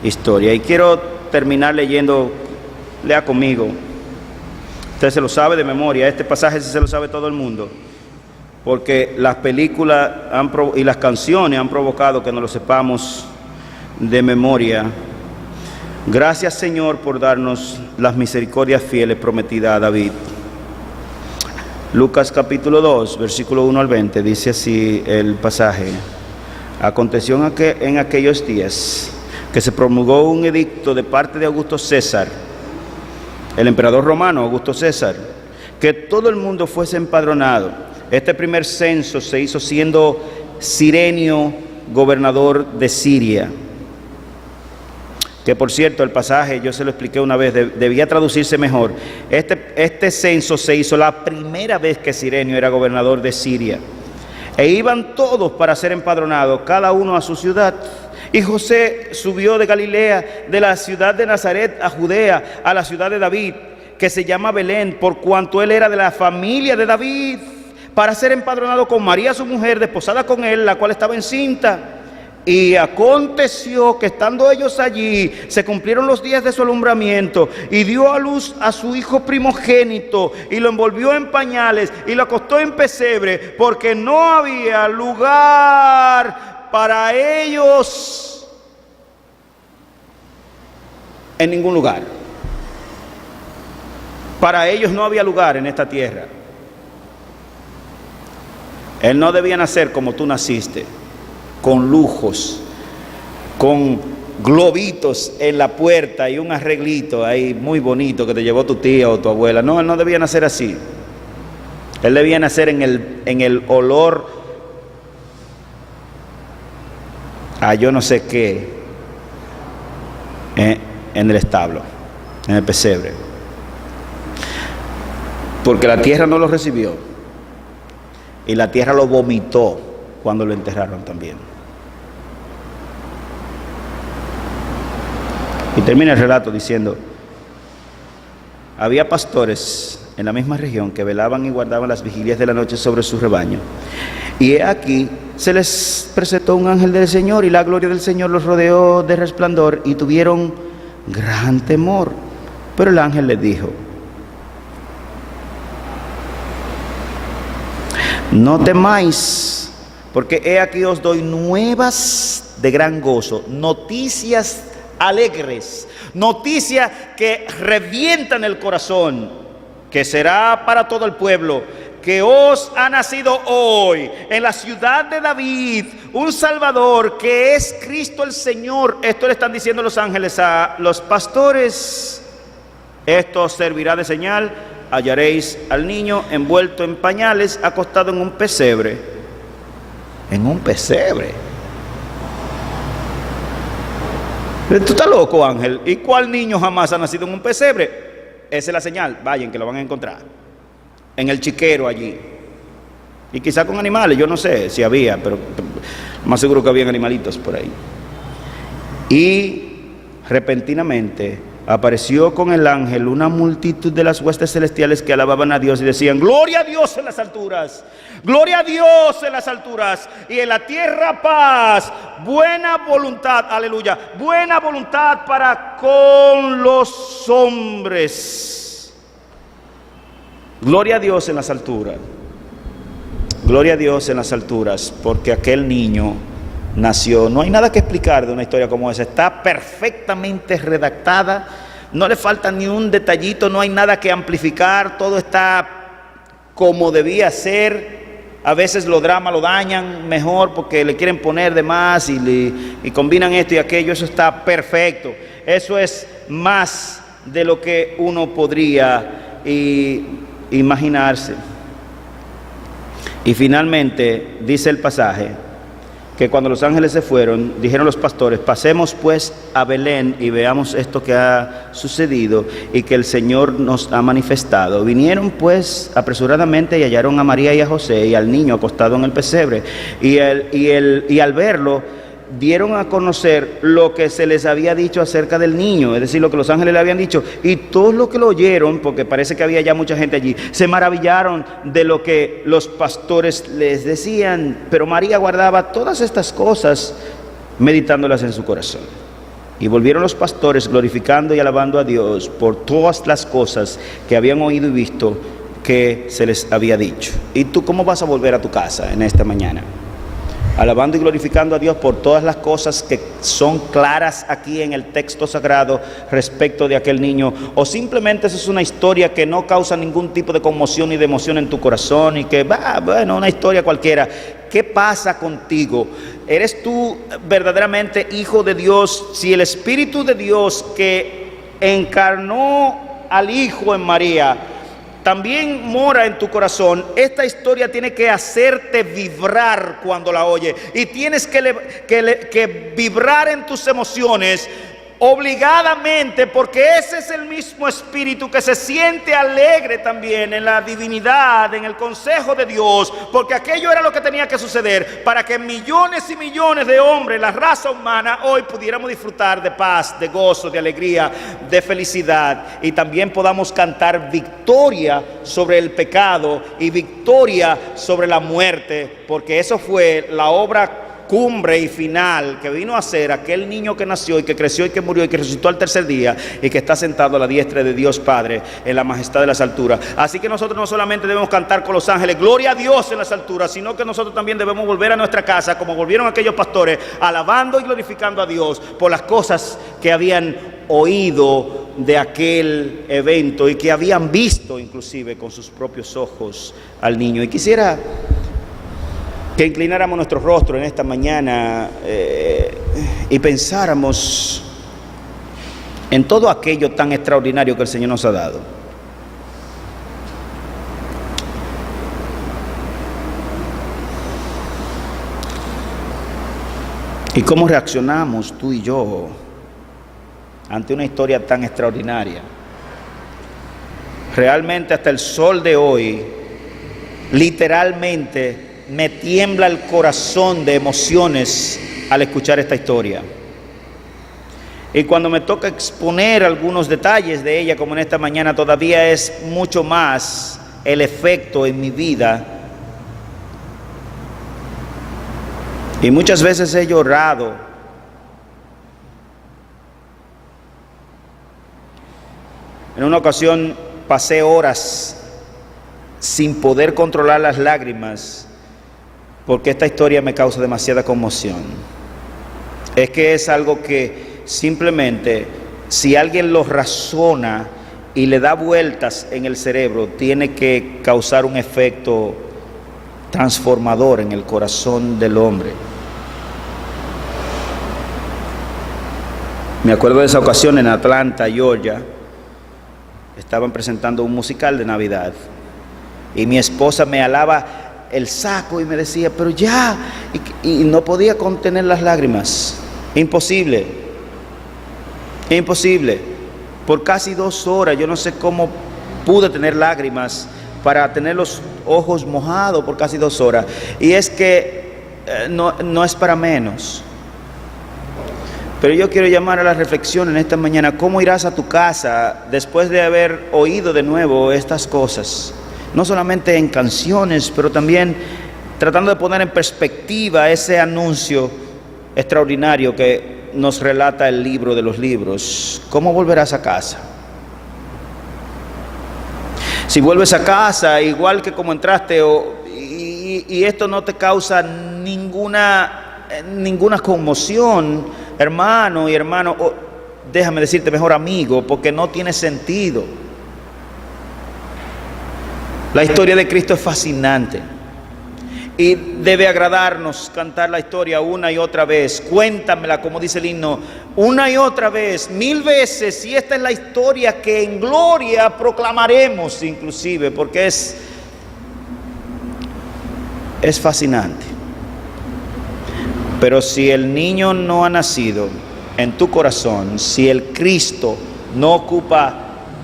[SPEAKER 2] historia. Y quiero terminar leyendo, lea conmigo, usted se lo sabe de memoria, este pasaje se lo sabe todo el mundo, porque las películas y las canciones han provocado que nos lo sepamos de memoria. Gracias, Señor, por darnos las misericordias fieles prometidas a David. Lucas capítulo 2, versículo 1 al 20, dice así el pasaje. Aconteció en aquellos días que se promulgó un edicto de parte de Augusto César, el emperador romano Augusto César, que todo el mundo fuese empadronado. Este primer censo se hizo siendo Cirenio gobernador de Siria. Que por cierto, el pasaje, yo se lo expliqué una vez, debía traducirse mejor. Este censo se hizo la primera vez que Cirenio era gobernador de Siria. E iban todos para ser empadronados, cada uno a su ciudad. Y José subió de Galilea, de la ciudad de Nazaret a Judea, a la ciudad de David, que se llama Belén, por cuanto él era de la familia de David, para ser empadronado con María su mujer, desposada con él, la cual estaba encinta. Y aconteció que estando ellos allí, se cumplieron los días de su alumbramiento, y dio a luz a su hijo primogénito, y lo envolvió en pañales, y lo acostó en pesebre, porque no había lugar para ellos en ningún lugar. Para ellos no había lugar en esta tierra. Él no debía nacer como tú naciste, con lujos, con globitos en la puerta y un arreglito ahí muy bonito que te llevó tu tía o tu abuela. No, él no debía nacer así. Él debía nacer en el olor a yo no sé qué, en el establo, en el pesebre. Porque la tierra no lo recibió y la tierra lo vomitó cuando lo enterraron también. Y termina el relato diciendo: había pastores en la misma región que velaban y guardaban las vigilias de la noche sobre su rebaño. Y he aquí, se les presentó un ángel del Señor, y la gloria del Señor los rodeó de resplandor, y tuvieron gran temor. Pero el ángel les dijo: no temáis, porque he aquí os doy nuevas de gran gozo, noticias alegres, noticias que revientan el corazón, que será para todo el pueblo, que os ha nacido hoy en la ciudad de David un Salvador, que es Cristo el Señor. Esto le están diciendo los ángeles a los pastores: esto os servirá de señal, hallaréis al niño envuelto en pañales, acostado en un pesebre. En un pesebre. Tú estás loco, ángel. ¿Y cuál niño jamás ha nacido en un pesebre? Esa es la señal. Vayan, que lo van a encontrar en el chiquero allí. Y quizá con animales, yo no sé si había, pero más seguro que habían animalitos por ahí. Y repentinamente apareció con el ángel una multitud de las huestes celestiales que alababan a Dios y decían: gloria a Dios en las alturas, gloria a Dios en las alturas, y en la tierra paz, buena voluntad, aleluya, buena voluntad para con los hombres. Gloria a Dios en las alturas, gloria a Dios en las alturas, porque aquel niño nació. No hay nada que explicar de una historia como esa. Está perfectamente redactada, no le falta ni un detallito, no hay nada que amplificar, todo está como debía ser. A veces los dramas lo dañan mejor porque le quieren poner de más y combinan esto y aquello. Eso está perfecto. Eso es más de lo que uno podría imaginarse. Y finalmente dice el pasaje que cuando los ángeles se fueron, dijeron los pastores: pasemos pues a Belén y veamos esto que ha sucedido y que el Señor nos ha manifestado. Vinieron pues apresuradamente y hallaron a María y a José y al niño acostado en el pesebre. Y al verlo, dieron a conocer lo que se les había dicho acerca del niño, es decir, lo que los ángeles le habían dicho. Y todos los que lo oyeron, porque parece que había ya mucha gente allí, se maravillaron de lo que los pastores les decían. Pero María guardaba todas estas cosas, meditándolas en su corazón. Y volvieron los pastores glorificando y alabando a Dios por todas las cosas que habían oído y visto que se les había dicho. ¿Y tú cómo vas a volver a tu casa en esta mañana? Alabando y glorificando a Dios por todas las cosas que son claras aquí en el texto sagrado respecto de aquel niño, o simplemente esa es una historia que no causa ningún tipo de conmoción ni de emoción en tu corazón y que bueno, una historia cualquiera. ¿Qué pasa contigo? ¿Eres tú verdaderamente hijo de Dios? Si el Espíritu de Dios que encarnó al Hijo en María también mora en tu corazón, esta historia tiene que hacerte vibrar cuando la oyes. Y tienes que vibrar en tus emociones obligadamente, porque ese es el mismo espíritu que se siente alegre también en la divinidad, en el consejo de Dios, porque aquello era lo que tenía que suceder para que millones y millones de hombres, la raza humana, hoy pudiéramos disfrutar de paz, de gozo, de alegría, de felicidad, y también podamos cantar victoria sobre el pecado y victoria sobre la muerte, porque eso fue la obra cumbre y final que vino a ser aquel niño que nació y que creció y que murió y que resucitó al tercer día y que está sentado a la diestra de Dios Padre en la majestad de las alturas. Así que nosotros no solamente debemos cantar con los ángeles gloria a Dios en las alturas, sino que nosotros también debemos volver a nuestra casa como volvieron aquellos pastores, alabando y glorificando a Dios por las cosas que habían oído de aquel evento y que habían visto inclusive con sus propios ojos al niño. Y quisiera que inclináramos nuestro rostro en esta mañana y pensáramos en todo aquello tan extraordinario que el Señor nos ha dado. ¿Y cómo reaccionamos tú y yo ante una historia tan extraordinaria? Realmente hasta el sol de hoy, literalmente, me tiembla el corazón de emociones al escuchar esta historia. Y cuando me toca exponer algunos detalles de ella, como en esta mañana, todavía es mucho más el efecto en mi vida. Y muchas veces he llorado. En una ocasión pasé horas sin poder controlar las lágrimas, porque esta historia me causa demasiada conmoción. Es que es algo que simplemente, si alguien lo razona y le da vueltas en el cerebro, tiene que causar un efecto transformador en el corazón del hombre. Me acuerdo de esa ocasión en Atlanta, Georgia. Estaban presentando un musical de Navidad y mi esposa me alaba el saco y me decía, pero ya, y no podía contener las lágrimas. Imposible, por casi 2 horas. Yo no sé cómo pude tener lágrimas para tener los ojos mojados por casi 2 horas. Y es que no es para menos. Pero yo quiero llamar a la reflexión en esta mañana. ¿Cómo irás a tu casa después de haber oído de nuevo estas cosas? No solamente en canciones, pero también tratando de poner en perspectiva ese anuncio extraordinario que nos relata el libro de los libros. ¿Cómo volverás a casa? Si vuelves a casa igual que como entraste, y esto no te causa ninguna conmoción, hermano, déjame decirte mejor amigo, porque no tiene sentido. La historia de Cristo es fascinante y debe agradarnos cantar la historia una y otra vez. Cuéntamela, como dice el himno, una y otra vez, 1000 veces. Y esta es la historia que en gloria proclamaremos inclusive, porque es es fascinante. Pero si el niño no ha nacido en tu corazón, si el Cristo no ocupa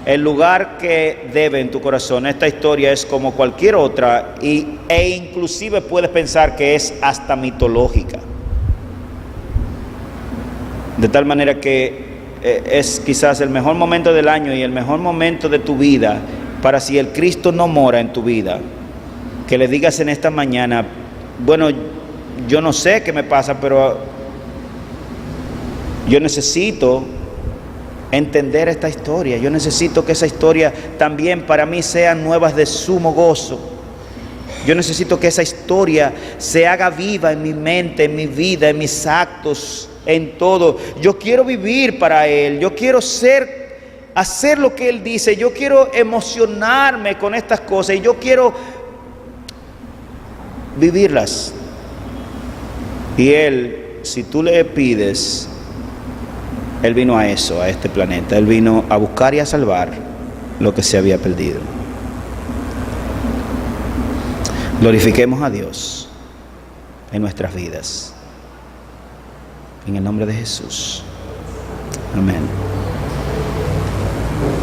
[SPEAKER 2] el lugar que debe en tu corazón, esta historia es como cualquier otra e inclusive puedes pensar que es hasta mitológica. De tal manera que es quizás el mejor momento del año y el mejor momento de tu vida para, si el Cristo no mora en tu vida, que le digas en esta mañana: bueno, yo no sé qué me pasa, pero yo necesito entender esta historia. Yo necesito que esa historia también para mí sea nuevas de sumo gozo. Yo necesito que esa historia se haga viva en mi mente, en mi vida, en mis actos, en todo. Yo quiero vivir para Él. Yo quiero hacer lo que Él dice. Yo quiero emocionarme con estas cosas y yo quiero vivirlas. Y Él, si tú le pides, Él vino a eso, a este planeta. Él vino a buscar y a salvar lo que se había perdido. Glorifiquemos a Dios en nuestras vidas. En el nombre de Jesús. Amén.